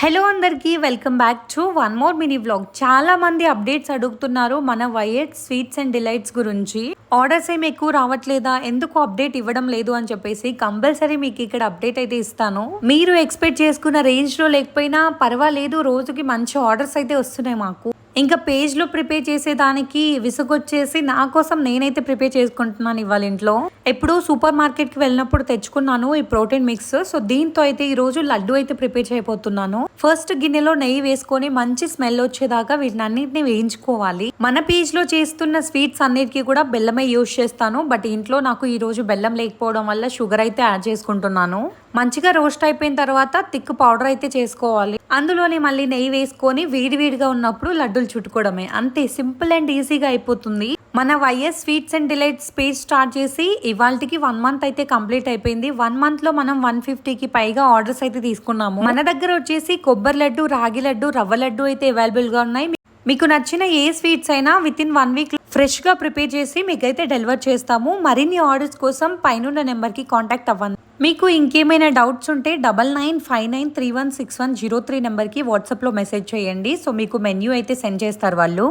Hello అందరికీ welcome back to one more mini vlog. చాలా మంది అప్డేట్స్ అడుగుతున్నారు మన వైఎట్ స్వీట్స్ అండ్ డిలైట్స్ గురించి. ఆర్డర్స్ ఏమి ఎక్కువ రావట్లేదా, ఎందుకు అప్డేట్ ఇవ్వడం లేదు అని చెప్పేసి కంపల్సరీ మీకు ఇక్కడ అప్డేట్ అయితే ఇస్తాను. మీరు ఎక్స్పెక్ట్ చేసుకున్న రేంజ్ లో లేకపోయినా పర్వాలేదు, రోజుకి మంచి ఆర్డర్స్ అయితే వస్తున్నాయి మాకు. ఇంకా పేజ్లో ప్రిపేర్ చేసేదానికి విసుగొచ్చేసి నా కోసం నేనైతే ప్రిపేర్ చేసుకుంటున్నాను ఇవాళ ఇంట్లో. ఎప్పుడు సూపర్ మార్కెట్కి వెళ్ళినప్పుడు తెచ్చుకున్నాను ఈ ప్రోటీన్ మిక్స్. సో దీంతో అయితే ఈ రోజు లడ్డు అయితే ప్రిపేర్ చేయబోతున్నాను. ఫస్ట్ గిన్నెలో నెయ్యి వేసుకొని మంచి స్మెల్ వచ్చేదాకా వీటిని అన్నింటినీ వేయించుకోవాలి. మన పేజ్లో చేస్తున్న స్వీట్స్ అన్నిటికీ కూడా బెల్లమే యూజ్ చేస్తాను. బట్ ఇంట్లో నాకు ఈ రోజు బెల్లం లేకపోవడం వల్ల షుగర్ అయితే యాడ్ చేసుకుంటున్నాను. మంచిగా రోస్ట్ అయిపోయిన తర్వాత థిక్ పౌడర్ అయితే చేసుకోవాలి. అందులోనే మళ్ళీ నెయ్యి వేసుకొని వేడివేడిగా ఉన్నప్పుడు లడ్డూలు చుట్టుకోవడమే. అంతే, సింపుల్ అండ్ ఈజీగా అయిపోతుంది. మన YS sweets and delights page start చేసి ఇవాళకి 1 మంత్ అయితే కంప్లీట్ అయిపోయింది. 1 మంత్ లో మనం 150కి పైగా ఆర్డర్స్ అయితే తీసుకున్నాము. మన దగ్గర వచ్చేసి కొబ్బరి లడ్డు, రాగి లడ్డు, రవ్వ లడ్డు అయితే అవైలబుల్ గా ఉన్నాయి. మీకు నచ్చిన ఏ స్వీట్స్ అయినా విత్ ఇన్ 1 వీక్ ఫ్రెష్ గా ప్రిపేర్ చేసి మీకైతే డెలివర్ చేస్తాము. మరిన్ని ఆర్డర్స్ కోసం పైన నెంబర్ కి కాంటాక్ట్ అవ్వండి. మీకు ఇంకేమైనా డౌట్స్ ఉంటే 9959316103 నెంబర్కి వాట్సాప్లో మెసేజ్ చేయండి. సో మీకు మెన్యూ అయితే సెండ్ చేస్తారు వాళ్ళు.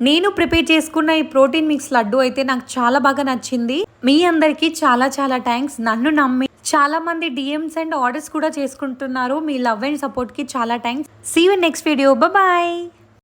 నేను ప్రిపేర్ చేసుకున్న ఈ ప్రోటీన్ మిక్స్ లడ్డు అయితే నాకు చాలా బాగా నచ్చింది. మీ అందరికీ చాలా చాలా థ్యాంక్స్. నన్ను నమ్మి చాలా మంది డిఎమ్స్ అండ్ ఆర్డర్స్ కూడా చేసుకుంటున్నారు. మీ లవ్ అండ్ సపోర్ట్ కి చాలా thanks. See you next video. Bye.